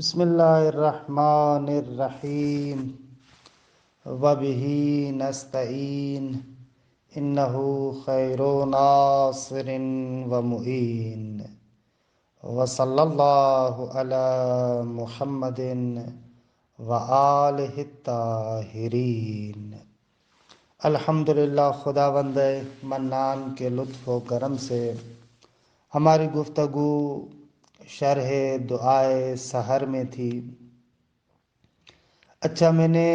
بسم اللہ الرحمن الرحیم وبہ نستعین انہ خیر ناصر ومعین وصلی اللہ علی محمد وآلہ الطاہرین۔ الحمدللہ، خداوند منان کے لطف و کرم سے ہماری گفتگو شرح دعائے سحر میں تھی۔ اچھا، میں نے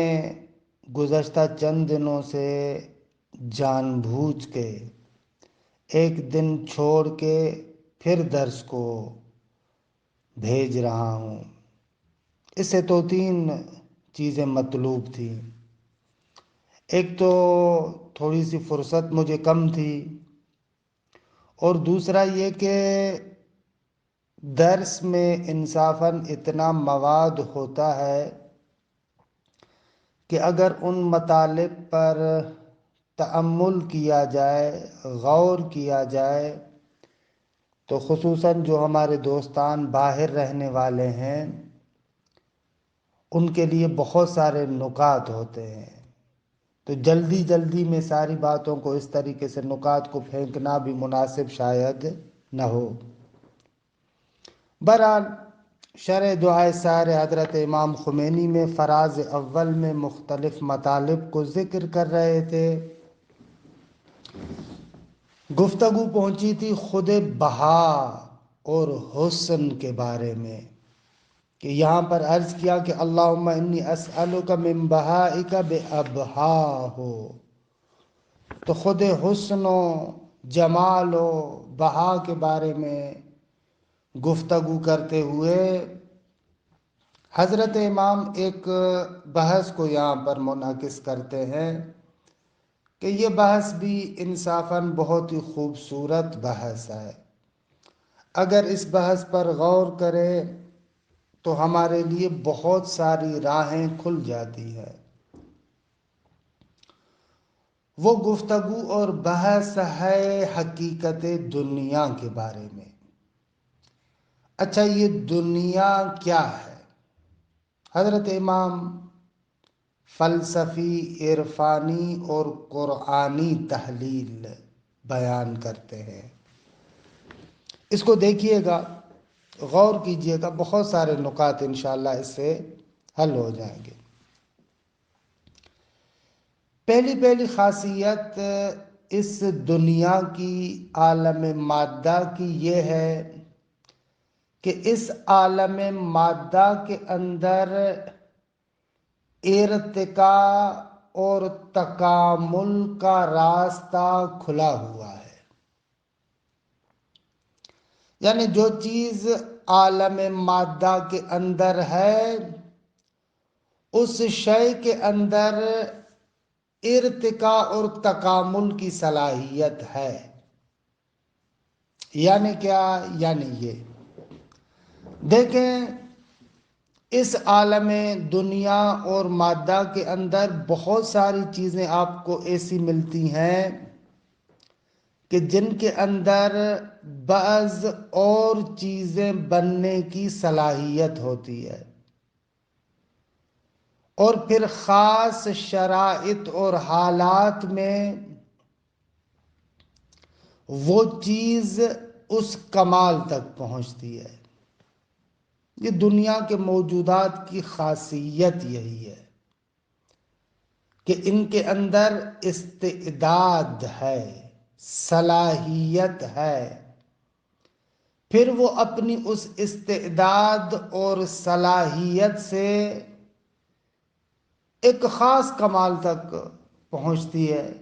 گزشتہ چند دنوں سے جان بوجھ کے ایک دن چھوڑ کے پھر درس کو بھیج رہا ہوں۔ اس سے تو تین چیزیں مطلوب تھی۔ ایک تو تھوڑی سی فرصت مجھے کم تھی، اور دوسرا یہ کہ درس میں انصافاً اتنا مواد ہوتا ہے کہ اگر ان مطالب پر تأمل کیا جائے، غور کیا جائے، تو خصوصاً جو ہمارے دوستان باہر رہنے والے ہیں ان کے لیے بہت سارے نکات ہوتے ہیں، تو جلدی جلدی میں ساری باتوں کو اس طریقے سے نکات کو پھینکنا بھی مناسب شاید نہ ہو۔ بہرحال، شرح دعائے سحر حضرت امام خمینی میں فراز اول میں مختلف مطالب کو ذکر کر رہے تھے۔ گفتگو پہنچی تھی خود بہا اور حسن کے بارے میں، کہ یہاں پر عرض کیا کہ اللہم انی اسألک من بہائک بأبہاہ، تو خود حسن و جمال و بہا کے بارے میں گفتگو کرتے ہوئے حضرت امام ایک بحث کو یہاں پر منعکس کرتے ہیں کہ یہ بحث بھی انصافاً بہت ہی خوبصورت بحث ہے۔ اگر اس بحث پر غور کرے تو ہمارے لیے بہت ساری راہیں کھل جاتی ہے۔ وہ گفتگو اور بحث ہے حقیقت دنیا کے بارے میں۔ اچھا، یہ دنیا کیا ہے؟ حضرت امام فلسفی، عرفانی اور قرآنی تحلیل بیان کرتے ہیں۔ اس کو دیکھیے گا، غور کیجیے گا، بہت سارے نکات انشاءاللہ اس سے حل ہو جائیں گے۔ پہلی خاصیت اس دنیا کی، عالم مادہ کی، یہ ہے کہ اس عالم مادہ کے اندر ارتقاء اور تکامل کا راستہ کھلا ہوا ہے۔ یعنی جو چیز عالم مادہ کے اندر ہے، اس شے کے اندر ارتقاء اور تکامل کی صلاحیت ہے۔ یعنی کیا؟ یعنی یہ دیکھیں، اس عالم دنیا اور مادہ کے اندر بہت ساری چیزیں آپ کو ایسی ملتی ہیں کہ جن کے اندر بعض اور چیزیں بننے کی صلاحیت ہوتی ہے، اور پھر خاص شرائط اور حالات میں وہ چیز اس کمال تک پہنچتی ہے۔ یہ دنیا کے موجودات کی خاصیت یہی ہے کہ ان کے اندر استعداد ہے، صلاحیت ہے، پھر وہ اپنی اس استعداد اور صلاحیت سے ایک خاص کمال تک پہنچتی ہے۔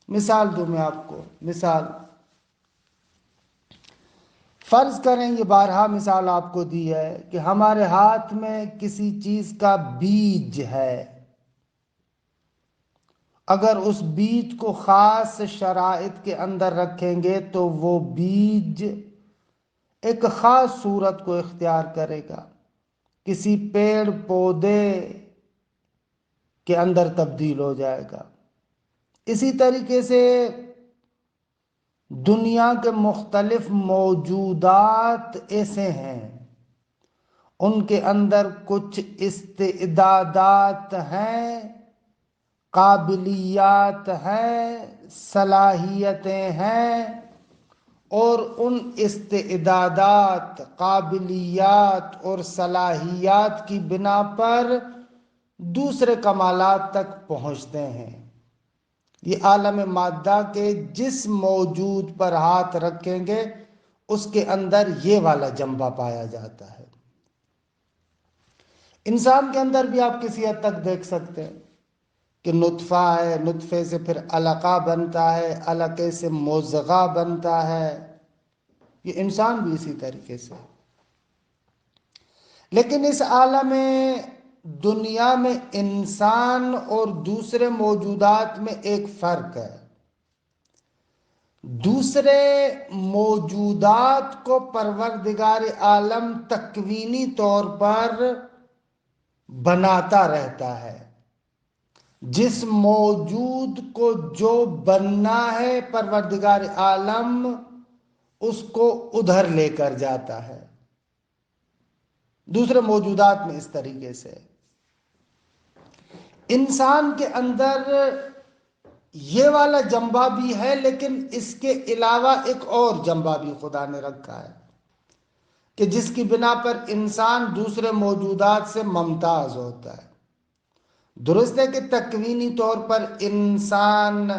مثال دوں میں آپ کو، مثال فرض کریں، یہ بارہا مثال آپ کو دی ہے کہ ہمارے ہاتھ میں کسی چیز کا بیج ہے۔ اگر اس بیج کو خاص شرائط کے اندر رکھیں گے تو وہ بیج ایک خاص صورت کو اختیار کرے گا، کسی پیڑ پودے کے اندر تبدیل ہو جائے گا۔ اسی طریقے سے دنیا کے مختلف موجودات ایسے ہیں، ان کے اندر کچھ استعدادات ہیں، قابلیات ہیں، صلاحیتیں ہیں، اور ان استعدادات، قابلیات اور صلاحیات کی بنا پر دوسرے کمالات تک پہنچتے ہیں۔ یہ عالم مادہ کے جس موجود پر ہاتھ رکھیں گے اس کے اندر یہ والا جنبہ پایا جاتا ہے۔ انسان کے اندر بھی آپ کسی حد تک دیکھ سکتے ہیں کہ نطفہ ہے، نطفے سے پھر علقہ بنتا ہے، علقے سے مضغہ بنتا ہے، یہ انسان بھی اسی طریقے سے۔ لیکن اس عالم دنیا میں انسان اور دوسرے موجودات میں ایک فرق ہے۔ دوسرے موجودات کو پروردگار عالم تکوینی طور پر بناتا رہتا ہے۔ جس موجود کو جو بننا ہے پروردگار عالم اس کو ادھر لے کر جاتا ہے۔ دوسرے موجودات میں اس طریقے سے انسان کے اندر یہ والا جنبہ بھی ہے، لیکن اس کے علاوہ ایک اور جنبہ بھی خدا نے رکھا ہے کہ جس کی بنا پر انسان دوسرے موجودات سے ممتاز ہوتا ہے۔ درست ہے کہ تکوینی طور پر انسان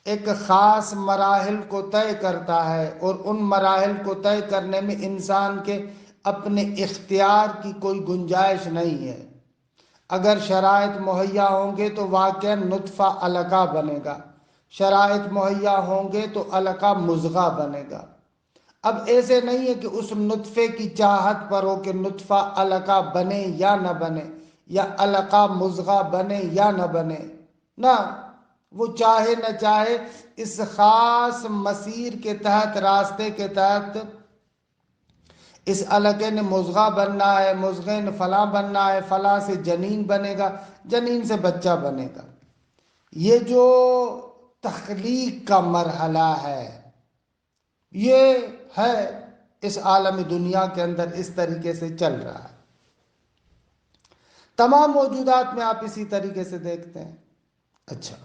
ایک خاص مراحل کو طے کرتا ہے، اور ان مراحل کو طے کرنے میں انسان کے اپنے اختیار کی کوئی گنجائش نہیں ہے۔ اگر شرائط مہیا ہوں گے تو واقعا نطفہ علقہ بنے گا، شرائط مہیا ہوں گے تو علقہ مضغہ بنے گا۔ اب ایسے نہیں ہے کہ اس نطفے کی چاہت پر ہو کہ نطفہ علقہ بنے یا نہ بنے، یا علقہ مضغہ بنے یا نہ بنے، نہ، وہ چاہے نہ چاہے اس خاص مسیر کے تحت، راستے کے تحت اس علقے نے مضغہ بننا ہے، مضغے نے فلاں بننا ہے، فلاں سے جنین بنے گا، جنین سے بچہ بنے گا۔ یہ جو تخلیق کا مرحلہ ہے یہ ہے اس عالم دنیا کے اندر اس طریقے سے چل رہا ہے۔ تمام موجودات میں آپ اسی طریقے سے دیکھتے ہیں۔ اچھا،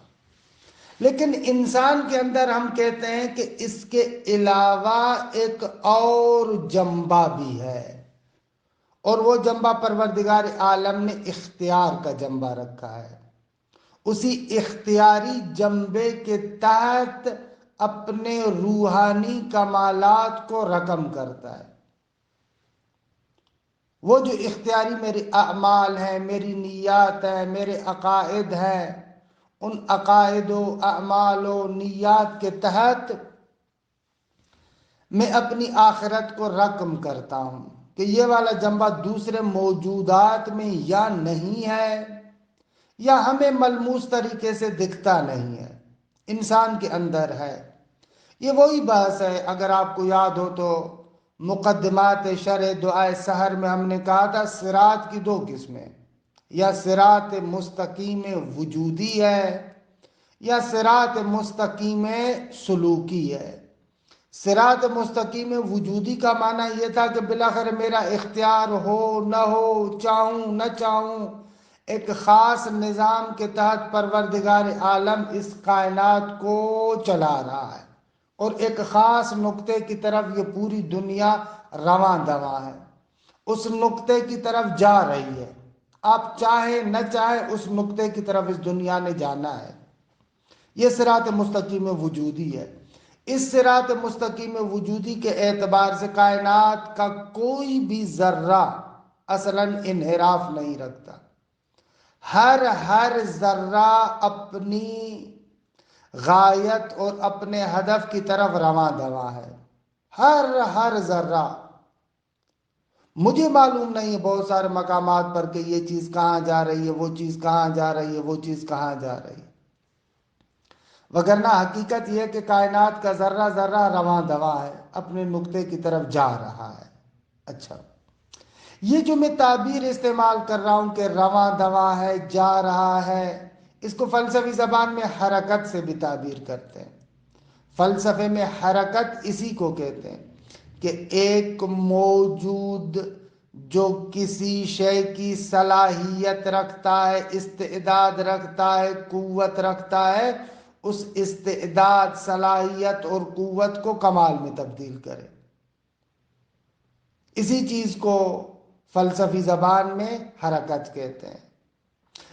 لیکن انسان کے اندر ہم کہتے ہیں کہ اس کے علاوہ ایک اور جنبہ بھی ہے، اور وہ جنبہ پروردگار عالم نے اختیار کا جنبہ رکھا ہے۔ اسی اختیاری جنبے کے تحت اپنے روحانی کمالات کو رقم کرتا ہے۔ وہ جو اختیاری میرے اعمال ہیں، میری نیات ہیں، میرے عقائد ہیں، ان عقائد و اعمال و نیات کے تحت میں اپنی آخرت کو رقم کرتا ہوں کہ یہ والا جنبہ دوسرے موجودات میں یا نہیں ہے، یا ہمیں ملموس طریقے سے دکھتا نہیں ہے، انسان کے اندر ہے۔ یہ وہی بحث ہے، اگر آپ کو یاد ہو تو مقدمات شرح دعائے سحر میں ہم نے کہا تھا صراط کی دو قسمیں، یا صراط مستقیم وجودی ہے یا صراط مستقیم سلوکی ہے۔ صراط مستقیم وجودی کا معنی یہ تھا کہ بالاخر میرا اختیار ہو نہ ہو، چاہوں نہ چاہوں، ایک خاص نظام کے تحت پروردگار عالم اس کائنات کو چلا رہا ہے، اور ایک خاص نقطے کی طرف یہ پوری دنیا رواں دواں ہے، اس نقطے کی طرف جا رہی ہے۔ آپ چاہے نہ چاہے اس نقطے کی طرف اس دنیا نے جانا ہے۔ یہ صراط مستقیم وجودی ہے۔ اس صراط مستقیم وجودی کے اعتبار سے کائنات کا کوئی بھی ذرہ اصلاً انحراف نہیں رکھتا۔ ہر ذرہ اپنی غایت اور اپنے ہدف کی طرف رواں دواں ہے، ہر ذرہ۔ مجھے معلوم نہیں ہے بہت سارے مقامات پر کہ یہ چیز کہاں جا رہی ہے، وہ چیز کہاں جا رہی ہے، وہ چیز کہاں جا رہی ہے، وگرنہ حقیقت یہ کہ کائنات کا ذرہ ذرہ رواں دواں ہے، اپنے نقطے کی طرف جا رہا ہے۔ اچھا، یہ جو میں تعبیر استعمال کر رہا ہوں کہ رواں دواں ہے، جا رہا ہے، اس کو فلسفی زبان میں حرکت سے بھی تعبیر کرتے ہیں۔ فلسفے میں حرکت اسی کو کہتے ہیں کہ ایک موجود جو کسی شے کی صلاحیت رکھتا ہے، استعداد رکھتا ہے، قوت رکھتا ہے، اس استعداد، صلاحیت اور قوت کو کمال میں تبدیل کرے۔ اسی چیز کو فلسفی زبان میں حرکت کہتے ہیں،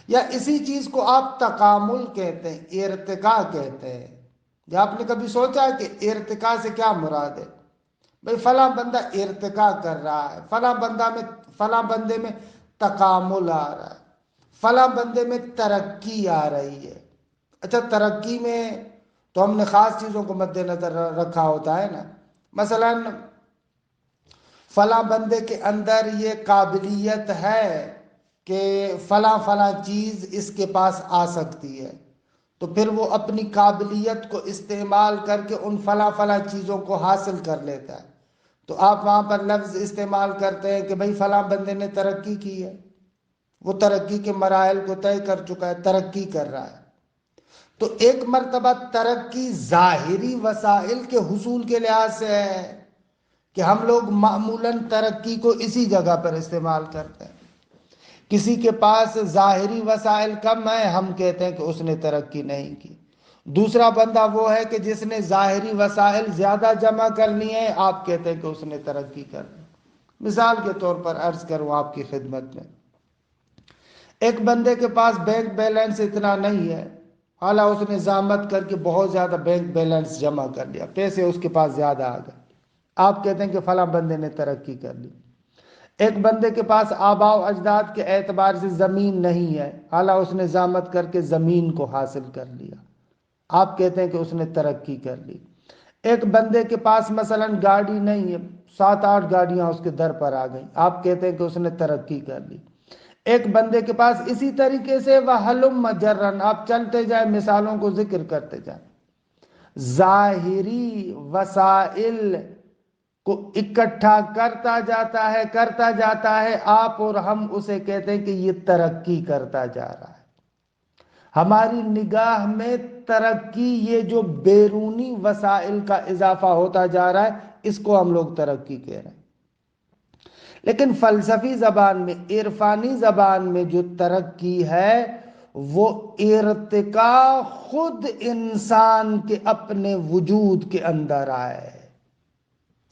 یا اسی چیز کو آپ تکامل کہتے ہیں، ارتقاء کہتے ہیں۔ یا آپ نے کبھی سوچا ہے کہ ارتقاء سے کیا مراد ہے؟ بھئی فلاں بندہ ارتقاء کر رہا ہے، فلاں بندے میں تکامل آ رہا ہے، فلاں بندے میں ترقی آ رہی ہے۔ اچھا، ترقی میں تو ہم نے خاص چیزوں کو مد نظر رکھا ہوتا ہے نا، مثلاً فلاں بندے کے اندر یہ قابلیت ہے کہ فلاں چیز اس کے پاس آ سکتی ہے، تو پھر وہ اپنی قابلیت کو استعمال کر کے ان فلاں چیزوں کو حاصل کر لیتا ہے۔ تو آپ وہاں پر لفظ استعمال کرتے ہیں کہ بھئی فلاں بندے نے ترقی کی ہے، وہ ترقی کے مراحل کو طے کر چکا ہے، ترقی کر رہا ہے۔ تو ایک مرتبہ ترقی ظاہری وسائل کے حصول کے لحاظ سے ہے کہ ہم لوگ معمولاً ترقی کو اسی جگہ پر استعمال کرتے ہیں۔ کسی کے پاس ظاہری وسائل کم ہیں، ہم کہتے ہیں کہ اس نے ترقی نہیں کی۔ دوسرا بندہ وہ ہے کہ جس نے ظاہری وسائل زیادہ جمع کرنی ہے، آپ کہتے ہیں کہ اس نے ترقی کر لی۔ مثال کے طور پر عرض کروں آپ کی خدمت میں، ایک بندے کے پاس بینک بیلنس اتنا نہیں ہے، حالانکہ اس نے زحمت کر کے بہت زیادہ بینک بیلنس جمع کر لیا، پیسے اس کے پاس زیادہ آ گئے، آپ کہتے ہیں کہ فلاں بندے نے ترقی کر لی۔ ایک بندے کے پاس آباء و اجداد کے اعتبار سے زمین نہیں ہے، حالانکہ اس نے زحمت کر کے زمین کو حاصل کر لیا، آپ کہتے ہیں کہ اس نے ترقی کر لی۔ ایک بندے کے پاس مثلا گاڑی نہیں ہے، 7-8 گاڑیاں اس کے در پر آ گئیں، آپ کہتے ہیں کہ اس نے ترقی کر لی۔ ایک بندے کے پاس اسی طریقے سے وَحَلُمَّ مَجَرًا، آپ چلتے جائیں، مثالوں کو ذکر کرتے جائیں، ظاہری وسائل کو اکٹھا کرتا جاتا ہے آپ اور ہم اسے کہتے ہیں کہ یہ ترقی کرتا جا رہا ہے۔ ہماری نگاہ میں ترقی، یہ جو بیرونی وسائل کا اضافہ ہوتا جا رہا ہے، اس کو ہم لوگ ترقی کہہ رہے ہیں۔ لیکن فلسفی زبان میں، عرفانی زبان میں جو ترقی ہے، وہ ارتقاء خود انسان کے اپنے وجود کے اندر آئے۔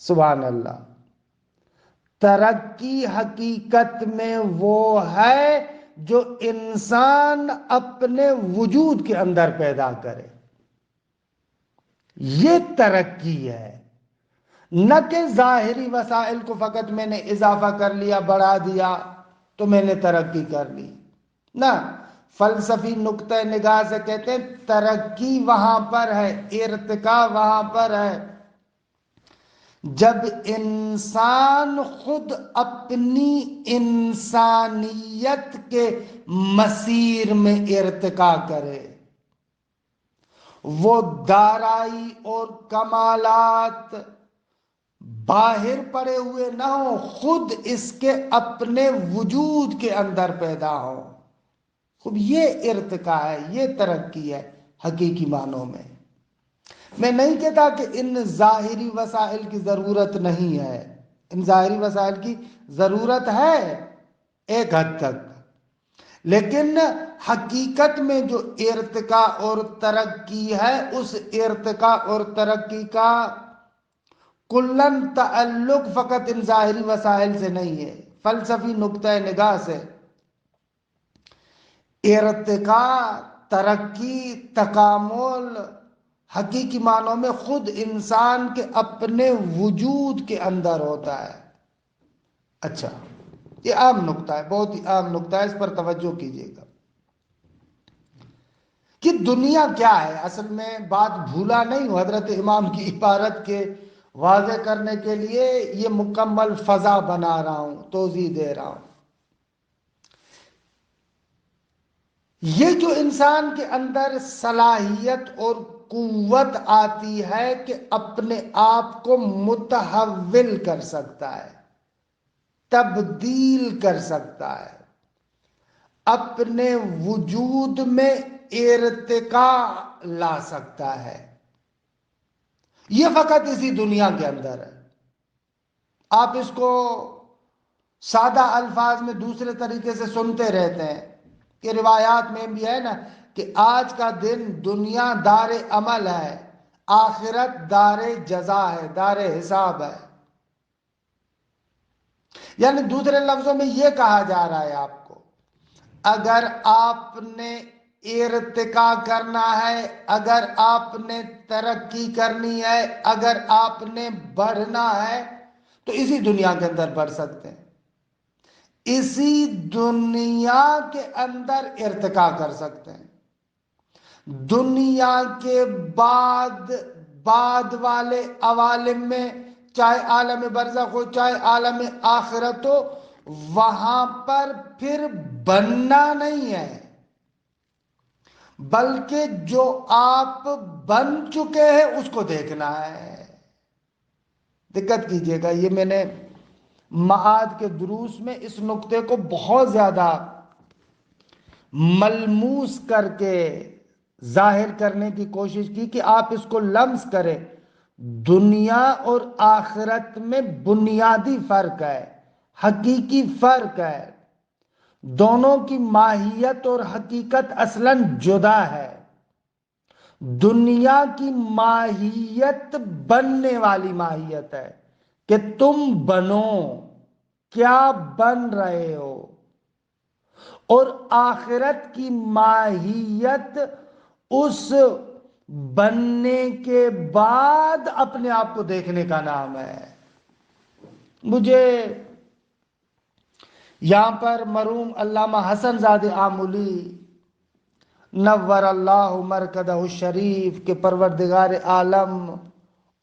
سبحان اللہ۔ ترقی حقیقت میں وہ ہے جو انسان اپنے وجود کے اندر پیدا کرے، یہ ترقی ہے، نہ کہ ظاہری وسائل کو فقط میں نے اضافہ کر لیا، بڑھا دیا تو میں نے ترقی کر لی۔ نہ، فلسفی نقطہ نگاہ سے کہتے ہیں ترقی وہاں پر ہے، ارتقاء وہاں پر ہے جب انسان خود اپنی انسانیت کے مسیر میں ارتقاء کرے، وہ دارائی اور کمالات باہر پڑے ہوئے نہ ہوں، خود اس کے اپنے وجود کے اندر پیدا ہوں۔ خب یہ ارتقاء ہے، یہ ترقی ہے حقیقی معنوں میں۔ میں نہیں کہتا کہ ان ظاہری وسائل کی ضرورت نہیں ہے، ان ظاہری وسائل کی ضرورت ہے ایک حد تک، لیکن حقیقت میں جو ارتقاء اور ترقی ہے، اس ارتقاء اور ترقی کا کلن تعلق فقط ان ظاہری وسائل سے نہیں ہے۔ فلسفی نقطہ نگاہ سے ارتقاء، ترقی، تکامل حقیقی معنوں میں خود انسان کے اپنے وجود کے اندر ہوتا ہے۔ اچھا، یہ عام نقطہ ہے، بہت ہی عام نقطہ ہے، اس پر توجہ کیجیے گا کہ دنیا کیا ہے۔ اصل میں بات بھولا نہیں ہوں، حضرت امام کی عبارت کے واضح کرنے کے لیے یہ مکمل فضا بنا رہا ہوں، توضیح دے رہا ہوں۔ یہ جو انسان کے اندر صلاحیت اور قوت آتی ہے کہ اپنے آپ کو متحول کر سکتا ہے، تبدیل کر سکتا ہے، اپنے وجود میں ارتقاء لا سکتا ہے، یہ فقط اسی دنیا کے اندر ہے۔ آپ اس کو سادہ الفاظ میں دوسرے طریقے سے سنتے رہتے ہیں کہ روایات میں بھی ہے نا کہ آج کا دن دنیا دار عمل ہے، آخرت دار جزا ہے، دار حساب ہے۔ یعنی دوسرے لفظوں میں یہ کہا جا رہا ہے آپ کو، اگر آپ نے ارتقا کرنا ہے، اگر آپ نے ترقی کرنی ہے، اگر آپ نے بڑھنا ہے تو اسی دنیا کے اندر بڑھ سکتے ہیں، اسی دنیا کے اندر ارتقا کر سکتے ہیں۔ دنیا کے بعد والے عوالم میں، چاہے عالم برزخ ہو چاہے عالم آخرت ہو، وہاں پر پھر بننا نہیں ہے، بلکہ جو آپ بن چکے ہیں اس کو دیکھنا ہے۔ دقت کیجئے گا، یہ میں نے معاد کے دروس میں اس نقطے کو بہت زیادہ ملموس کر کے ظاہر کرنے کی کوشش کی کہ آپ اس کو لمس کریں۔ دنیا اور آخرت میں بنیادی فرق ہے، حقیقی فرق ہے، دونوں کی ماہیت اور حقیقت اصلاً جدا ہے۔ دنیا کی ماہیت بننے والی ماہیت ہے کہ تم بنو، کیا بن رہے ہو، اور آخرت کی ماہیت اس بننے کے بعد اپنے آپ کو دیکھنے کا نام ہے۔ مجھے یہاں پر مرحوم علامہ حسن زادہ آمولی نور اللہ مرکزہ الشریف کے پروردگار عالم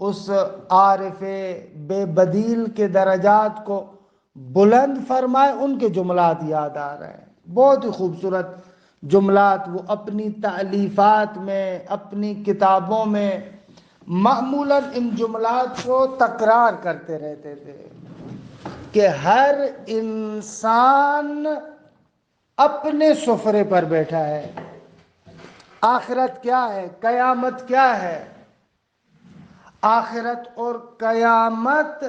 اس عارف بے بدیل کے درجات کو بلند فرمائے، ان کے جملات یاد آ رہے ہیں، بہت ہی خوبصورت جملات۔ وہ اپنی تالیفات میں، اپنی کتابوں میں معمولاً ان جملات کو تکرار کرتے رہتے تھے کہ ہر انسان اپنے سفرے پر بیٹھا ہے۔ آخرت کیا ہے؟ قیامت کیا ہے؟ آخرت اور قیامت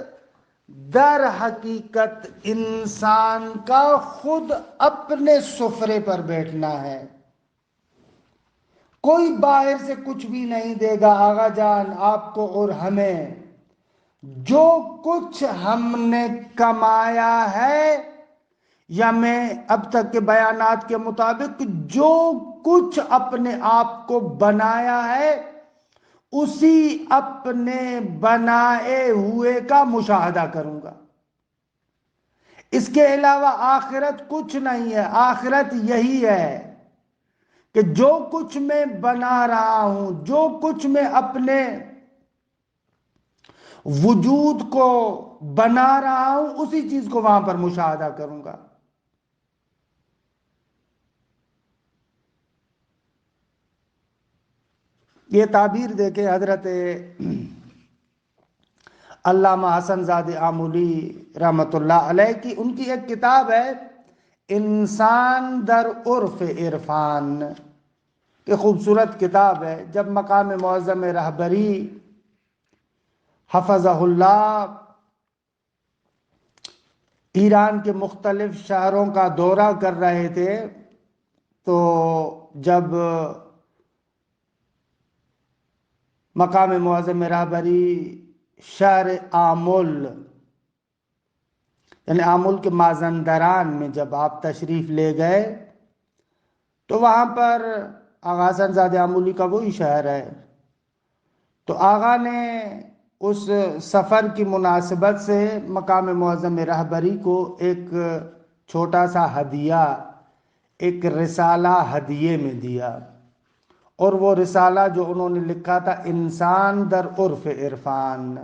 در حقیقت انسان کا خود اپنے سفرے پر بیٹھنا ہے۔ کوئی باہر سے کچھ بھی نہیں دے گا آغا جان آپ کو اور ہمیں۔ جو کچھ ہم نے کمایا ہے، یا میں اب تک کے بیانات کے مطابق جو کچھ اپنے آپ کو بنایا ہے، اسی اپنے بنائے ہوئے کا مشاہدہ کروں گا۔ اس کے علاوہ آخرت کچھ نہیں ہے۔ آخرت یہی ہے کہ جو کچھ میں بنا رہا ہوں، جو کچھ میں اپنے وجود کو بنا رہا ہوں، اسی چیز کو وہاں پر مشاہدہ کروں گا۔ یہ تعبیر دیکھیں حضرت علامہ حسن زادہ آمولی رحمت اللہ علیہ کی، ان کی ایک کتاب ہے انسان در عرف عرفان، کہ خوبصورت کتاب ہے۔ جب مقام معظم رہبری حفظہ اللہ ایران کے مختلف شہروں کا دورہ کر رہے تھے، تو جب مقام معظم رہبری شہر آمل، یعنی آمل کے مازندران میں جب آپ تشریف لے گئے، تو وہاں پر آغا حسن زادہ آمولی کا وہی شہر ہے، تو آغا نے اس سفر کی مناسبت سے مقام معظم رہبری کو ایک چھوٹا سا ہدیہ، ایک رسالہ ہدیے میں دیا، اور وہ رسالہ جو انہوں نے لکھا تھا انسان در عرف عرفان۔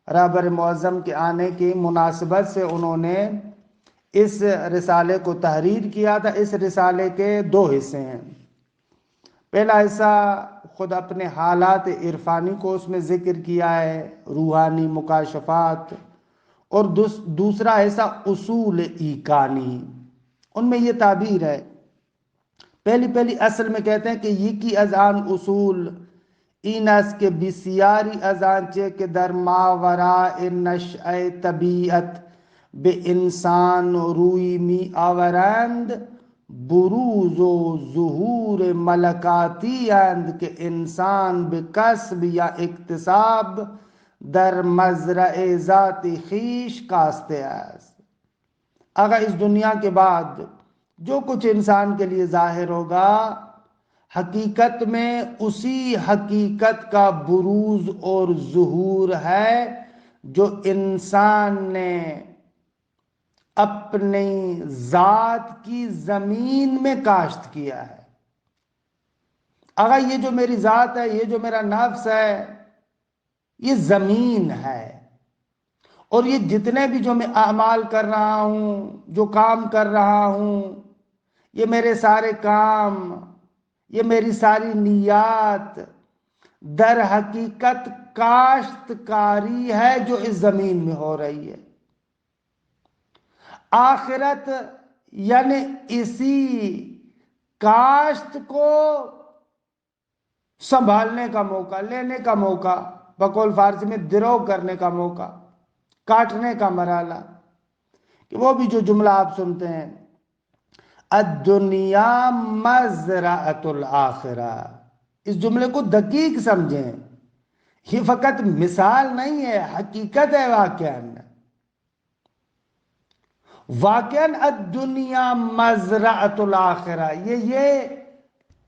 رہبر معظم کے آنے کی مناسبت سے انہوں نے اس رسالے کو تحریر کیا تھا۔ اس رسالے کے 2 حصے ہیں۔ پہلا حصہ خود اپنے حالات عرفانی کو اس میں ذکر کیا ہے، روحانی مکاشفات، اور دوسرا حصہ اصول ایقانی۔ ان میں یہ تعبیر ہے، پہلی اصل میں کہتے ہیں کہ یکی از آن اصول این است که بسیاری از آنچه که در ماوراء نشأه طبیعت به انسان روی می آورند بروز و ظهور ملکاتی اند که انسان به کسب یا اکتساب در مزرع ذات خیش کاشته است. اگر اس دنیا کے بعد جو کچھ انسان کے لیے ظاہر ہوگا حقیقت میں اسی حقیقت کا بروز اور ظہور ہے جو انسان نے اپنی ذات کی زمین میں کاشت کیا ہے. اگر یہ جو میری ذات ہے، یہ جو میرا نفس ہے، یہ زمین ہے، اور یہ جتنے بھی جو میں اعمال کر رہا ہوں، جو کام کر رہا ہوں، یہ میرے سارے کام، یہ میری ساری نیات در حقیقت کاشتکاری ہے جو اس زمین میں ہو رہی ہے. آخرت یعنی اسی کاشت کو سنبھالنے کا موقع، لینے کا موقع، بقول فارسی میں درو کرنے کا موقع، کاٹنے کا مرحلہ. کہ وہ بھی جو جملہ آپ سنتے ہیں الدنیا مزرعۃ الآخرہ، اس جملے کو دقیق سمجھیں. یہ فقط مثال نہیں ہے، حقیقت ہے. واقعاً الدنیا مزرعۃ الآخرہ،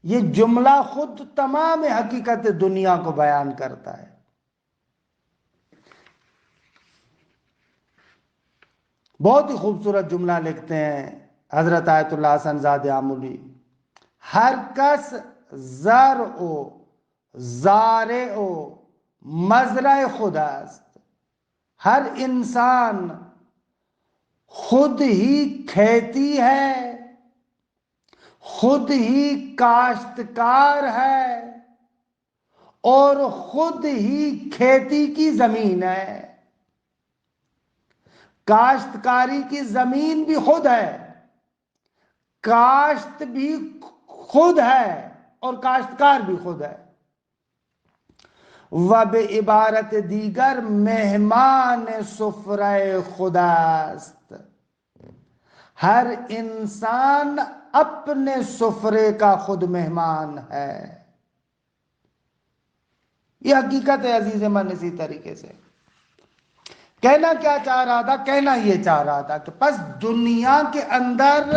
یہ جملہ خود تمام حقیقت دنیا کو بیان کرتا ہے. بہت ہی خوبصورت جملہ لکھتے ہیں حضرت آیت اللہ حسن زادہ آمولی. ہر کس زرع و زارع و مزرع خود است. ہر انسان خود ہی کھیتی ہے، خود ہی کاشتکار ہے، اور خود ہی کھیتی کی زمین ہے. کاشتکاری کی زمین بھی خود ہے، کاشت بھی خود ہے، اور کاشتکار بھی خود ہے. وبعبارت دیگر مہمان سفرہ خدا است. ہر انسان اپنے سفرے کا خود مہمان ہے. یہ حقیقت ہے عزیز من. اسی طریقے سے کہنا کیا چاہ رہا تھا؟ کہنا یہ چاہ رہا تھا کہ پس دنیا کے اندر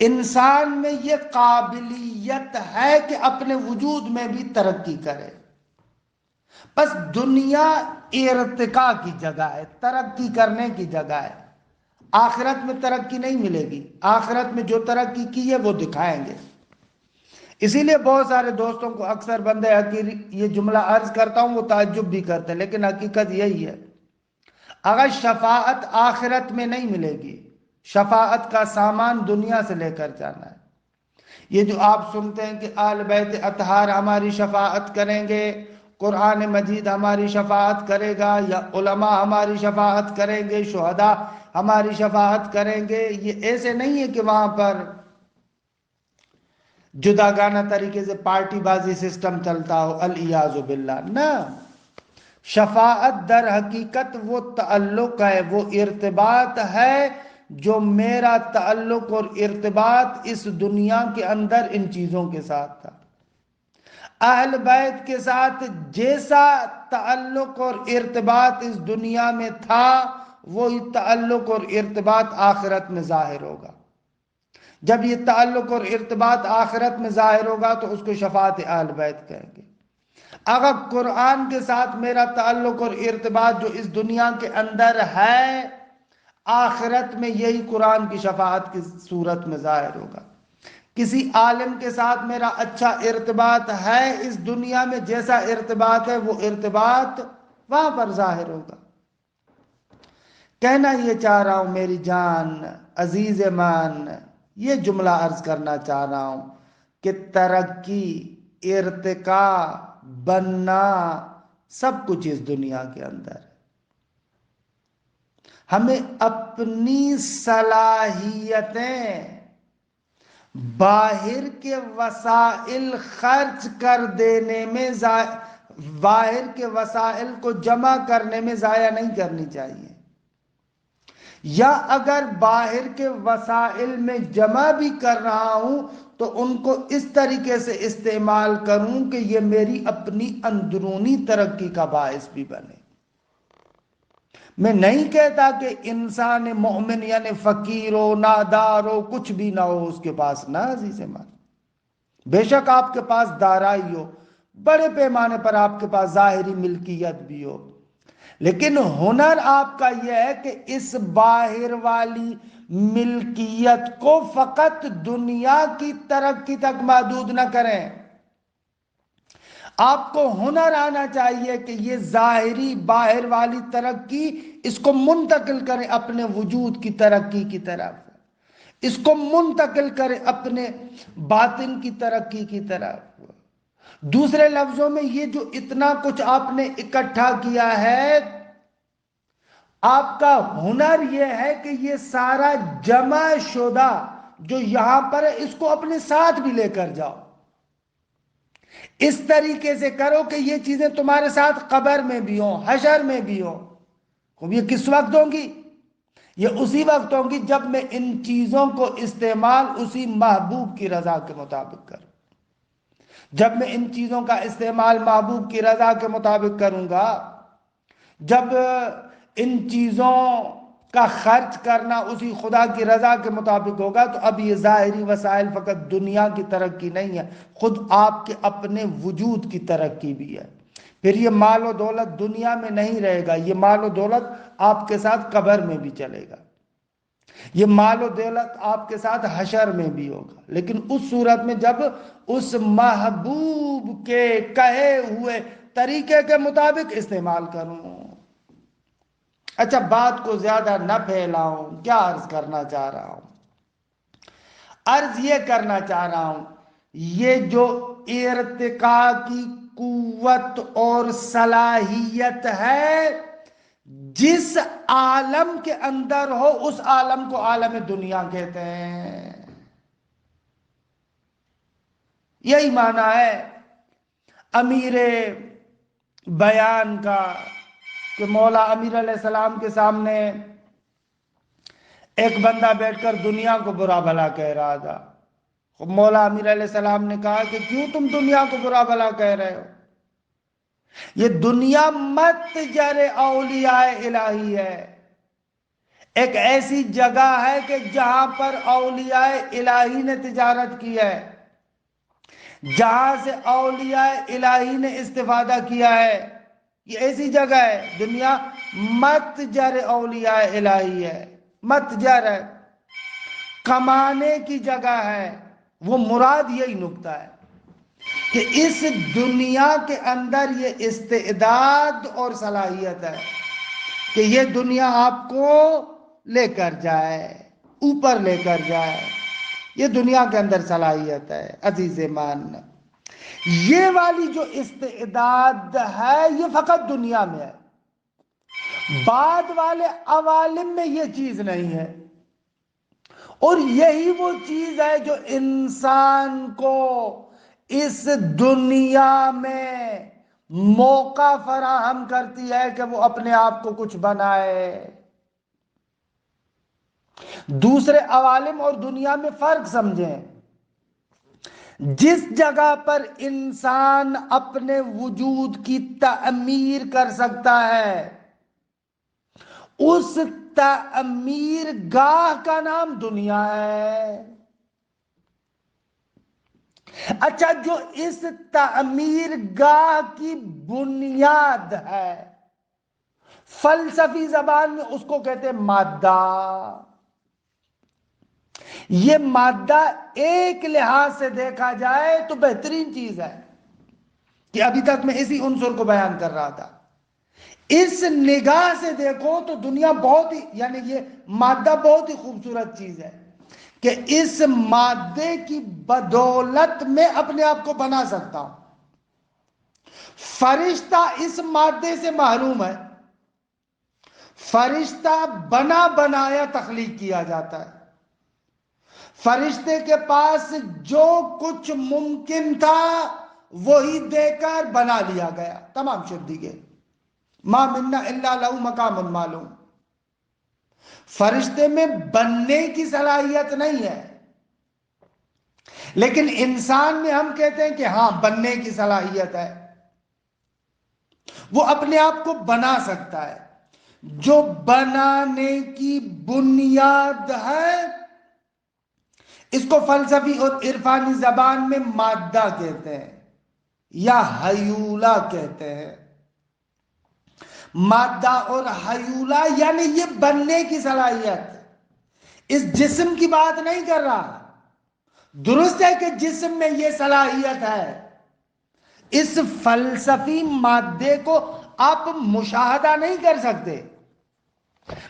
انسان میں یہ قابلیت ہے کہ اپنے وجود میں بھی ترقی کرے. پس دنیا ارتقاء کی جگہ ہے، ترقی کرنے کی جگہ ہے. آخرت میں ترقی نہیں ملے گی. آخرت میں جو ترقی کی ہے وہ دکھائیں گے. اسی لیے بہت سارے دوستوں کو اکثر بندے حقیر یہ جملہ عرض کرتا ہوں، وہ تعجب بھی کرتے ہیں، لیکن حقیقت یہی ہے. اگر شفاعت آخرت میں نہیں ملے گی، شفاعت کا سامان دنیا سے لے کر جانا ہے. یہ جو آپ سنتے ہیں کہ آل بیت اطہار ہماری شفاعت کریں گے، قرآن مجید ہماری شفاعت کرے گا، یا علماء ہماری شفاعت کریں گے، شہداء ہماری شفاعت کریں گے، یہ ایسے نہیں ہے کہ وہاں پر جداگانہ طریقے سے پارٹی بازی سسٹم چلتا ہو، العیاذ باللہ. نہ، شفاعت در حقیقت وہ تعلق ہے، وہ ارتباط ہے جو میرا تعلق اور ارتباط اس دنیا کے اندر ان چیزوں کے ساتھ تھا. اہل بیت کے ساتھ جیسا تعلق اور ارتباط اس دنیا میں تھا، وہی تعلق اور ارتباط آخرت میں ظاہر ہوگا. جب یہ تعلق اور ارتباط آخرت میں ظاہر ہوگا تو اس کو شفاعت اہل بیت کہیں گے. اگر قرآن کے ساتھ میرا تعلق اور ارتباط جو اس دنیا کے اندر ہے، آخرت میں یہی قرآن کی شفاعت کی صورت میں ظاہر ہوگا. کسی عالم کے ساتھ میرا اچھا ارتباط ہے اس دنیا میں، جیسا ارتباط ہے وہ ارتباط وہاں پر ظاہر ہوگا. کہنا یہ چاہ رہا ہوں میری جان عزیز مان، یہ جملہ عرض کرنا چاہ رہا ہوں کہ ترقی، ارتقاء، بننا سب کچھ اس دنیا کے اندر ہے. ہمیں اپنی صلاحیتیں باہر کے وسائل خرچ کر دینے میں، باہر کے وسائل کو جمع کرنے میں ضائع نہیں کرنی چاہیے. یا اگر باہر کے وسائل میں جمع بھی کر رہا ہوں تو ان کو اس طریقے سے استعمال کروں کہ یہ میری اپنی اندرونی ترقی کا باعث بھی بنے۔ میں نہیں کہتا کہ انسان مومن یعنی فقیر ہو، نادار ہو، کچھ بھی نہ ہو اس کے پاس، نہ عزیز مان، بے شک آپ کے پاس دارائی ہو، بڑے پیمانے پر آپ کے پاس ظاہری ملکیت بھی ہو، لیکن ہنر آپ کا یہ ہے کہ اس باہر والی ملکیت کو فقط دنیا کی ترقی تک محدود نہ کریں۔ آپ کو ہنر آنا چاہیے کہ یہ ظاہری باہر والی ترقی اس کو منتقل کریں اپنے وجود کی ترقی کی طرف، اس کو منتقل کریں اپنے باطن کی ترقی کی طرف۔ دوسرے لفظوں میں یہ جو اتنا کچھ آپ نے اکٹھا کیا ہے، آپ کا ہنر یہ ہے کہ یہ سارا جمع شدہ جو یہاں پر ہے اس کو اپنے ساتھ بھی لے کر جاؤ، اس طریقے سے کرو کہ یہ چیزیں تمہارے ساتھ قبر میں بھی ہوں، حشر میں بھی ہوں۔ خوب یہ کس وقت ہوں گی؟ یہ اسی وقت ہوں گی جب میں ان چیزوں کو استعمال اسی محبوب کی رضا کے مطابق کروں۔ جب میں ان چیزوں کا استعمال محبوب کی رضا کے مطابق کروں گا، جب ان چیزوں کا خرچ کرنا اسی خدا کی رضا کے مطابق ہوگا، تو اب یہ ظاہری وسائل فقط دنیا کی ترقی نہیں ہے، خود آپ کے اپنے وجود کی ترقی بھی ہے۔ پھر یہ مال و دولت دنیا میں نہیں رہے گا، یہ مال و دولت آپ کے ساتھ قبر میں بھی چلے گا، یہ مال و دولت آپ کے ساتھ حشر میں بھی ہوگا، لیکن اس صورت میں جب اس محبوب کے کہے ہوئے طریقے کے مطابق استعمال کروں۔ اچھا، بات کو زیادہ نہ پھیلاؤں، کیا عرض کرنا چاہ رہا ہوں؟ عرض یہ کرنا چاہ رہا ہوں، یہ جو ارتقاء کی قوت اور صلاحیت ہے جس عالم کے اندر ہو، اس عالم کو عالم دنیا کہتے ہیں۔ یہی معنی ہے امیر بیان کا کہ مولا امیر علیہ السلام کے سامنے ایک بندہ بیٹھ کر دنیا کو برا بھلا کہہ رہا تھا۔ مولا امیر علیہ السلام نے کہا کہ کیوں تم دنیا کو برا بھلا کہہ رہے ہو؟ یہ دنیا متجر اولیاء الہی ہے، ایک ایسی جگہ ہے کہ جہاں پر اولیاء الہی نے تجارت کی ہے، جہاں سے اولیاء الہی نے استفادہ کیا ہے، یہ ایسی جگہ ہے۔ دنیا متجر اولیاء الہی ہے، متجر ہے، کمانے کی جگہ ہے۔ وہ مراد یہی نکتہ ہے کہ اس دنیا کے اندر یہ استعداد اور صلاحیت ہے کہ یہ دنیا آپ کو لے کر جائے، اوپر لے کر جائے، یہ دنیا کے اندر صلاحیت ہے۔ عزیز مان، یہ والی جو استعداد ہے یہ فقط دنیا میں ہے، بعد والے عوالم میں یہ چیز نہیں ہے، اور یہی وہ چیز ہے جو انسان کو اس دنیا میں موقع فراہم کرتی ہے کہ وہ اپنے آپ کو کچھ بنائے۔ دوسرے عوالم اور دنیا میں فرق سمجھیں۔ جس جگہ پر انسان اپنے وجود کی تعمیر کر سکتا ہے، اس تعمیر گاہ کا نام دنیا ہے۔ اچھا، جو اس تعمیر گاہ کی بنیاد ہے، فلسفی زبان میں اس کو کہتے ہیں مادہ۔ یہ مادہ ایک لحاظ سے دیکھا جائے تو بہترین چیز ہے، کہ ابھی تک میں اسی عنصر کو بیان کر رہا تھا۔ اس نگاہ سے دیکھو تو دنیا بہت ہی، یعنی یہ مادہ بہت ہی خوبصورت چیز ہے کہ اس مادے کی بدولت میں اپنے آپ کو بنا سکتا ہوں۔ فرشتہ اس مادے سے محروم ہے، فرشتہ بنا بنایا تخلیق کیا جاتا ہے۔ فرشتے کے پاس جو کچھ ممکن تھا وہی دے کر بنا لیا گیا، تمام شد دیگے، ما منا الا لہو مقام معلوم۔ فرشتے میں بننے کی صلاحیت نہیں ہے، لیکن انسان میں ہم کہتے ہیں کہ ہاں بننے کی صلاحیت ہے، وہ اپنے آپ کو بنا سکتا ہے۔ جو بنانے کی بنیاد ہے اس کو فلسفی اور عرفانی زبان میں مادہ کہتے ہیں یا ہیولا کہتے ہیں۔ مادہ اور ہیولا یعنی یہ بننے کی صلاحیت، اس جسم کی بات نہیں کر رہا۔ درست ہے کہ جسم میں یہ صلاحیت ہے، اس فلسفی مادے کو آپ مشاہدہ نہیں کر سکتے۔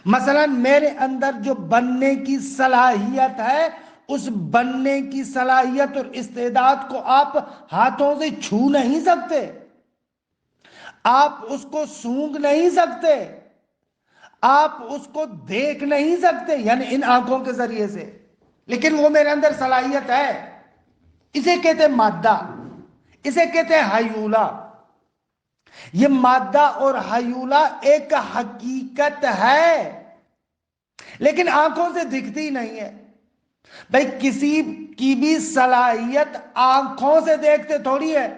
مثلا میرے اندر جو بننے کی صلاحیت ہے، اس بننے کی صلاحیت اور استعداد کو آپ ہاتھوں سے چھو نہیں سکتے، آپ اس کو سونگھ نہیں سکتے، آپ اس کو دیکھ نہیں سکتے یعنی ان آنکھوں کے ذریعے سے، لیکن وہ میرے اندر صلاحیت ہے۔ اسے کہتے ہیں مادہ، اسے کہتے ہیں ہیولا۔ یہ مادہ اور ہیولا ایک حقیقت ہے لیکن آنکھوں سے دکھتی نہیں ہے۔ بھئی کسی کی بھی صلاحیت آنکھوں سے دیکھتے تھوڑی ہے،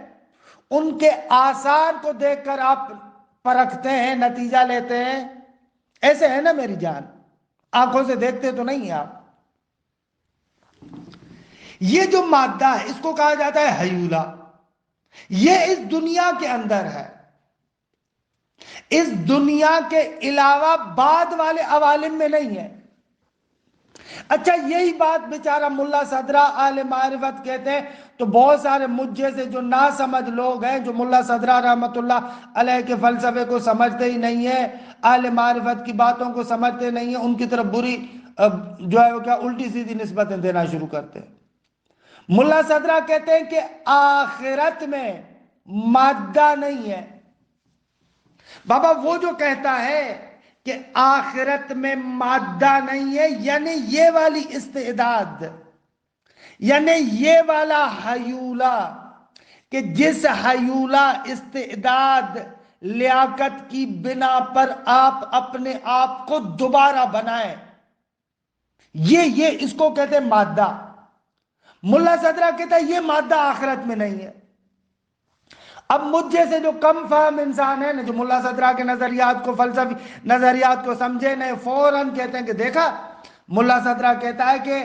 ان کے آثار کو دیکھ کر آپ پرکھتے ہیں، نتیجہ لیتے ہیں۔ ایسے ہے نا میری جان، آنکھوں سے دیکھتے تو نہیں ہیں آپ۔ یہ جو مادہ ہے اس کو کہا جاتا ہے ہیولا، یہ اس دنیا کے اندر ہے، اس دنیا کے علاوہ بعد والے عوالم میں نہیں ہے۔ اچھا یہی بات بیچارہ ملا صدرہ اہل معرفت کہتے ہیں تو بہت سارے مجھ جیسے جو ناسمجھ لوگ ہیں، جو ملا صدرہ رحمت اللہ علیہ کے فلسفے کو سمجھتے ہی نہیں ہیں، اہل معرفت کی باتوں کو سمجھتے نہیں ہیں، ان کی طرف بری جو ہے وہ کیا الٹی سیدھی نسبتیں دینا شروع کرتے ہیں۔ ملا صدرہ کہتے ہیں کہ آخرت میں مادہ نہیں ہے۔ بابا وہ جو کہتا ہے کہ آخرت میں مادہ نہیں ہے یعنی یہ والی استعداد، یعنی یہ والا ہیولا، کہ جس ہیولا استعداد لیاقت کی بنا پر آپ اپنے آپ کو دوبارہ بنائیں، یہ اس کو کہتے ہیں مادہ۔ ملا صدرہ کہتا ہے یہ مادہ آخرت میں نہیں ہے۔ اب مجھ جیسے جو کم فہم انسان ہے نا، جو ملا صدرہ کے نظریات کو، فلسفی نظریات کو سمجھے نہیں، فوراً کہتے ہیں کہ دیکھا ملا صدرہ کہتا ہے کہ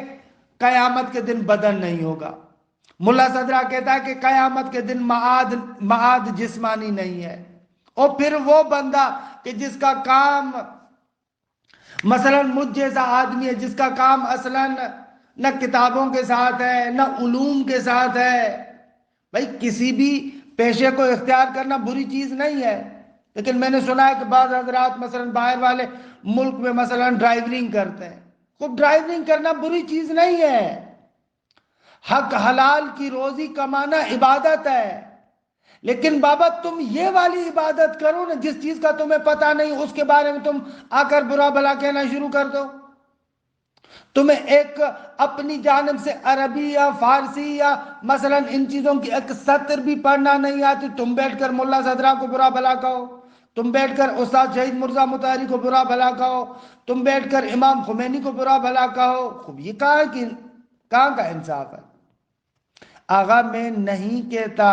قیامت کے دن بدن نہیں ہوگا، ملا صدرہ کہتا ہے کہ قیامت کے دن معاد جسمانی نہیں ہے۔ اور پھر وہ بندہ کہ جس کا کام مثلا مجھ جیسا آدمی ہے، جس کا کام اصلا نہ کتابوں کے ساتھ ہے نہ علوم کے ساتھ ہے۔ بھائی کسی بھی پیشے کو اختیار کرنا بری چیز نہیں ہے، لیکن میں نے سنا ہے کہ بعض حضرات مثلا باہر والے ملک میں مثلا ڈرائیورنگ کرتے ہیں۔ خود ڈرائیورنگ کرنا بری چیز نہیں ہے، حق حلال کی روزی کمانا عبادت ہے، لیکن بابا تم یہ والی عبادت کرو نا جس چیز کا تمہیں پتہ نہیں، اس کے بارے میں تم آ کر برا بھلا کہنا شروع کر دو۔ تمہیں ایک اپنی جانب سے عربی یا فارسی یا مثلا ان چیزوں کی ایک سطر بھی پڑھنا نہیں آتی، تم بیٹھ کر ملا صدرہ کو برا بھلا کہو، تم بیٹھ کر استاد شہید مرزا مطہری کو برا بھلا کہو، تم بیٹھ کر امام خمینی کو برا بھلا کہو۔ خوب یہ کہاں کا انصاف ہے؟ آغا میں نہیں کہتا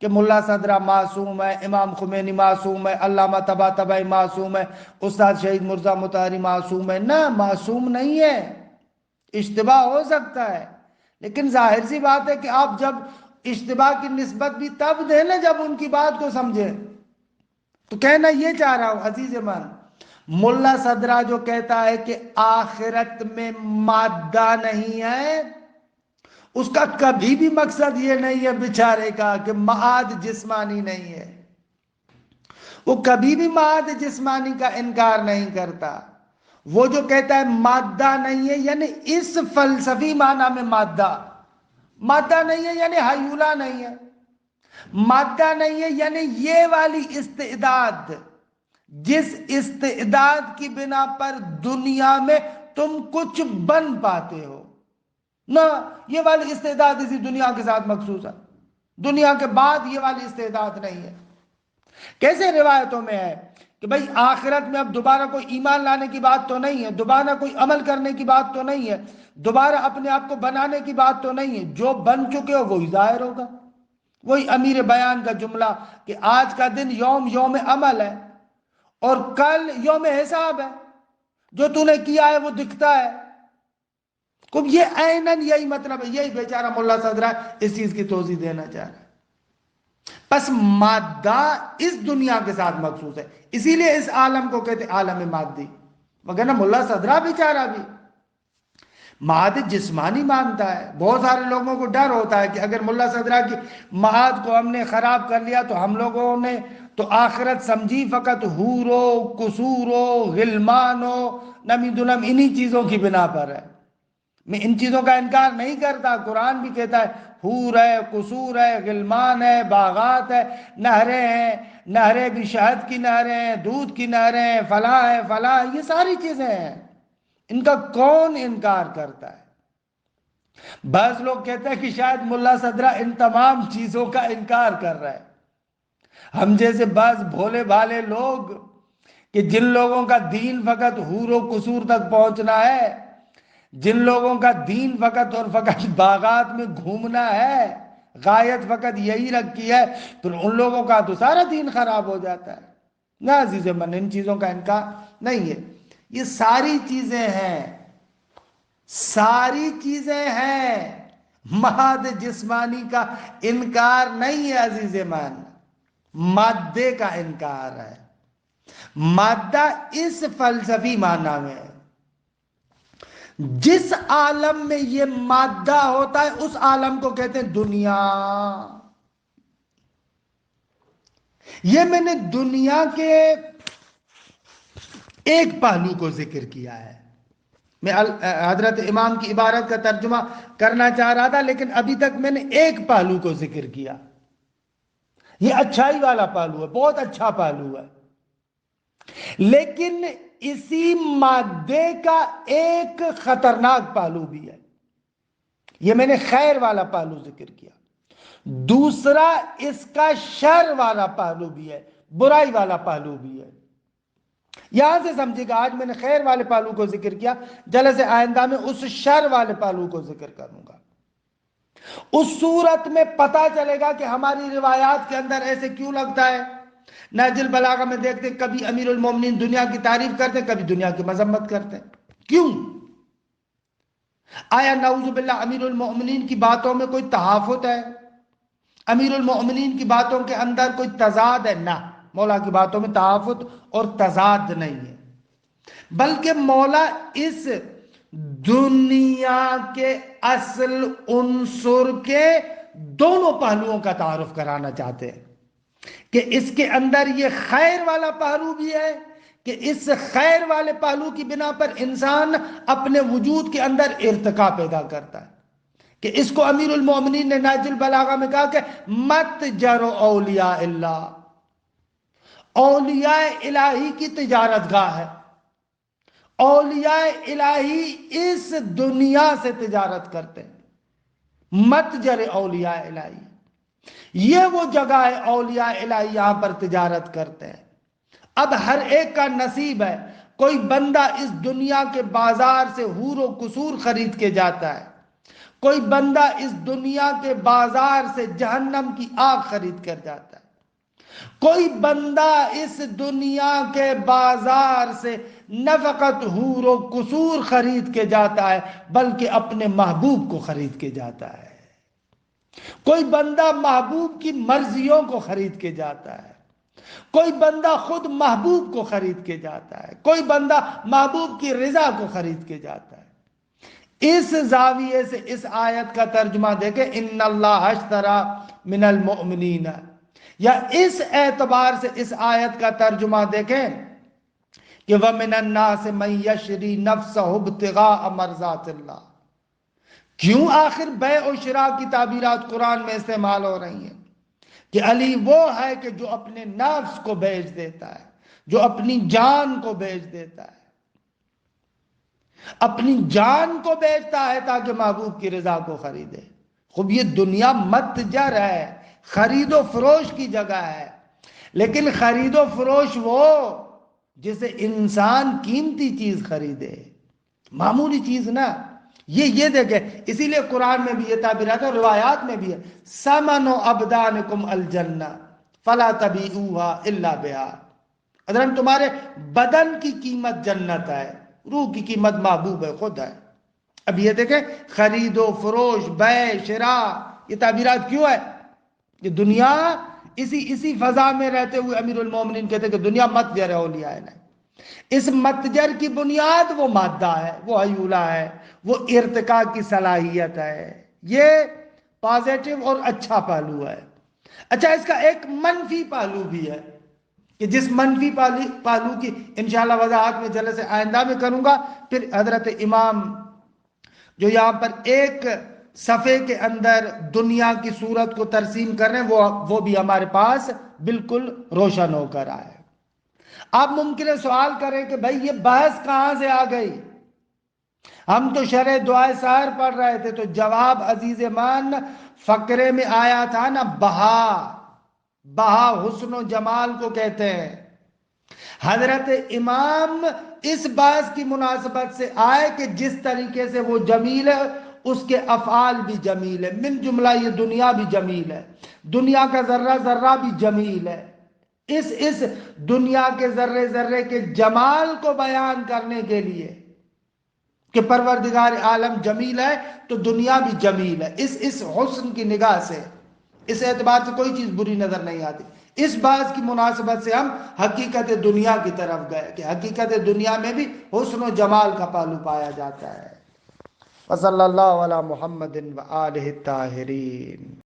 کہ ملا صدرہ معصوم ہے، امام خمینی معصوم ہے، علامہ طباطبائی معصوم ہے، استاد شہید مرزا مطہری معصوم ہے۔ نہ، معصوم نہیں ہے، اشتباہ ہو سکتا ہے، لیکن ظاہر سی بات ہے کہ آپ جب اشتباہ کی نسبت بھی تب دیں نا جب ان کی بات کو سمجھیں۔ تو کہنا یہ چاہ رہا ہوں عزیز من، ملا صدرہ جو کہتا ہے کہ آخرت میں مادہ نہیں ہے، اس کا کبھی بھی مقصد یہ نہیں ہے بیچارے کا کہ معاد جسمانی نہیں ہے۔ وہ کبھی بھی معاد جسمانی کا انکار نہیں کرتا۔ وہ جو کہتا ہے مادہ نہیں ہے یعنی اس فلسفی معنی میں مادہ نہیں ہے یعنی ہیولا نہیں ہے، مادہ نہیں ہے یعنی یہ والی استعداد، جس استعداد کی بنا پر دنیا میں تم کچھ بن پاتے ہو، نہ یہ والی استعداد اسی دنیا کے ساتھ مخصوص ہے، دنیا کے بعد یہ والی استعداد نہیں ہے۔ کیسے روایتوں میں ہے کہ بھئی آخرت میں اب دوبارہ کوئی ایمان لانے کی بات تو نہیں ہے، دوبارہ کوئی عمل کرنے کی بات تو نہیں ہے، دوبارہ اپنے آپ کو بنانے کی بات تو نہیں ہے، جو بن چکے ہو وہی ظاہر ہوگا۔ وہی امیر بیان کا جملہ کہ آج کا دن یوم عمل ہے اور کل یوم حساب ہے، جو تو نے کیا ہے وہ دکھتا ہے۔ کب یہ عیناً یہی مطلب ہے، یہی بیچارہ ملا صدرہ اس چیز کی توضیح دینا چاہ رہا ہے۔ پس مادہ اس دنیا کے ساتھ مخصوص ہے، اسی لیے اس عالم کو کہتے ہیں عالم مادی، مگر نا ملا صدرہ بیچارہ بھی معاد جسمانی مانتا ہے۔ بہت سارے لوگوں کو ڈر ہوتا ہے کہ اگر ملا صدرہ کی معاد کو ہم نے خراب کر لیا تو ہم لوگوں نے تو آخرت سمجھی فقط حورو قصورو غلمانو نمی دنم انہی چیزوں کی بنا پر ہے۔ میں ان چیزوں کا انکار نہیں کرتا، قرآن بھی کہتا ہے حور ہے، قصور ہے، غلمان ہے، باغات ہے، نہریں ہیں، نہریں بھی شہد کی نہریں ہیں، دودھ کی نہریں ہیں، فلاں ہے فلاں، یہ ساری چیزیں ہیں، ان کا کون انکار کرتا ہے؟ بعض لوگ کہتے ہیں کہ شاید ملا صدرہ ان تمام چیزوں کا انکار کر رہا ہے۔ ہم جیسے بعض بھولے بھالے لوگ کہ جن لوگوں کا دین فقط حور و قصور تک پہنچنا ہے، جن لوگوں کا دین فقط اور فقط باغات میں گھومنا ہے، غایت فقط یہی رکھی ہے، پھر ان لوگوں کا تو سارا دین خراب ہو جاتا ہے۔ نہ عزیز من، ان چیزوں کا انکار نہیں ہے، یہ ساری چیزیں ہیں، ساری چیزیں ہیں، ماد جسمانی کا انکار نہیں ہے عزیز من، مادے کا انکار ہے۔ مادہ اس فلسفی معنی میں ہے، جس عالم میں یہ مادہ ہوتا ہے اس عالم کو کہتے ہیں دنیا۔ یہ میں نے دنیا کے ایک پہلو کو ذکر کیا ہے۔ میں حضرت امام کی عبارت کا ترجمہ کرنا چاہ رہا تھا، لیکن ابھی تک میں نے ایک پہلو کو ذکر کیا۔ یہ اچھائی والا پہلو ہے، بہت اچھا پہلو ہے، لیکن اسی مادے کا ایک خطرناک پہلو بھی ہے۔ یہ میں نے خیر والا پہلو ذکر کیا، دوسرا اس کا شر والا پہلو بھی ہے، برائی والا پہلو بھی ہے۔ یہاں سے سمجھے گا، آج میں نے خیر والے پہلو کو ذکر کیا، جلسے آئندہ میں اس شر والے پہلو کو ذکر کروں گا۔ اس صورت میں پتا چلے گا کہ ہماری روایات کے اندر ایسے کیوں لگتا ہے۔ نہج البلاغہ میں دیکھتے کبھی امیر المومنین دنیا کی تعریف کرتے، کبھی دنیا کی مذمت کرتے، کیوں؟ آیا نعوذ باللہ امیر المومنین کی باتوں میں کوئی تحافظ ہے؟ امیر المومنین کی باتوں کے اندر کوئی تضاد ہے؟ نہ، مولا کی باتوں میں تحافظ اور تضاد نہیں ہے، بلکہ مولا اس دنیا کے اصل عنصر کے دونوں پہلوؤں کا تعارف کرانا چاہتے ہیں، کہ اس کے اندر یہ خیر والا پہلو بھی ہے، کہ اس خیر والے پہلو کی بنا پر انسان اپنے وجود کے اندر ارتقا پیدا کرتا ہے، کہ اس کو امیر المومنین نے نہج البلاغہ میں کہا کہ مت جرو اولیاء اللہ، اولیاء الہی کی تجارت گاہ ہے، اولیاء الہی اس دنیا سے تجارت کرتے ہیں، مت جرے اولیاء الہی، یہ وہ جگہ ہے اولیاء الہی یہاں پر تجارت کرتے ہیں۔ اب ہر ایک کا نصیب ہے، کوئی بندہ اس دنیا کے بازار سے حور و قصور خرید کے جاتا ہے، کوئی بندہ اس دنیا کے بازار سے جہنم کی آگ خرید کر جاتا ہے، کوئی بندہ اس دنیا کے بازار سے نہ فقط حور و قصور خرید کے جاتا ہے بلکہ اپنے محبوب کو خرید کے جاتا ہے، کوئی بندہ محبوب کی مرضیوں کو خرید کے جاتا ہے، کوئی بندہ خود محبوب کو خرید کے جاتا ہے، کوئی بندہ محبوب کی رضا کو خرید کے جاتا ہے۔ اس زاویے سے اس آیت کا ترجمہ دیکھیں، ان اللہ اشتری من المؤمنین، یا اس اعتبار سے اس آیت کا ترجمہ دیکھیں کہ وَمِنَ النَّاسِ مَن يَشْرِي نَفْسَهُ ابْتِغَاءَ مَرْضَاتِ اللہ۔ کیوں آخر بیع و شراء کی تعبیرات قرآن میں استعمال ہو رہی ہیں؟ کہ علی وہ ہے کہ جو اپنے نفس کو بیچ دیتا ہے، جو اپنی جان کو بیچ دیتا ہے، اپنی جان کو بیچتا ہے تاکہ محبوب کی رضا کو خریدے۔ خوب یہ دنیا متجر ہے، خرید و فروش کی جگہ ہے، لیکن خرید و فروش وہ جسے انسان قیمتی چیز خریدے، معمولی چیز نہ. یہ دیکھیں، اسی لیے قرآن میں بھی یہ تعبیر آتا ہے، روایات میں بھی ہے، سمن ابدانکم الجنہ فلا تبیعوها الا بہا. حضرت تمہارے بدن کی قیمت جنت ہے، روح کی قیمت محبوب ہے، خود ہے. اب یہ دیکھیں، خرید و فروش، بیع شراء، یہ تعبیرات کیوں ہے؟ کہ دنیا اسی فضا میں رہتے ہوئے امیر المومنین کہتے کہ دنیا متجر ہے اولیاء نہیں. اس متجر کی بنیاد وہ مادہ ہے، وہ حیولہ ہے، وہ ارتقاء کی صلاحیت ہے. یہ پازیٹو اور اچھا پہلو ہے. اچھا، اس کا ایک منفی پہلو بھی ہے کہ جس منفی پہلو کی انشاءاللہ وضاحت میں جلسے آئندہ میں کروں گا. پھر حضرت امام جو یہاں پر ایک صفحے کے اندر دنیا کی صورت کو ترسیم کر رہے ہیں، وہ بھی ہمارے پاس بالکل روشن ہو کر آئے. آپ ممکن ہے سوال کریں کہ بھائی یہ بحث کہاں سے آ گئی؟ ہم تو شرح دعائے سحر پڑھ رہے تھے، تو جواب عزیز مان فقرے میں آیا تھا نا، بہا حسن و جمال کو کہتے ہیں. حضرت امام اس بحث کی مناسبت سے آئے کہ جس طریقے سے وہ جمیل ہے، اس کے افعال بھی جمیل ہے. من جملہ یہ دنیا بھی جمیل ہے، دنیا کا ذرہ ذرہ بھی جمیل ہے. اس دنیا کے ذرے ذرے کے جمال کو بیان کرنے کے لیے کہ پروردگار عالم جمیل ہے، تو دنیا بھی جمیل ہے. اس حسن کی نگاہ سے، اس اعتبار سے کوئی چیز بری نظر نہیں آتی. اس بات کی مناسبت سے ہم حقیقت دنیا کی طرف گئے کہ حقیقت دنیا میں بھی حسن و جمال کا پہلو پایا جاتا ہے. وصلی اللہ علی محمد و آلہ الطاہرین.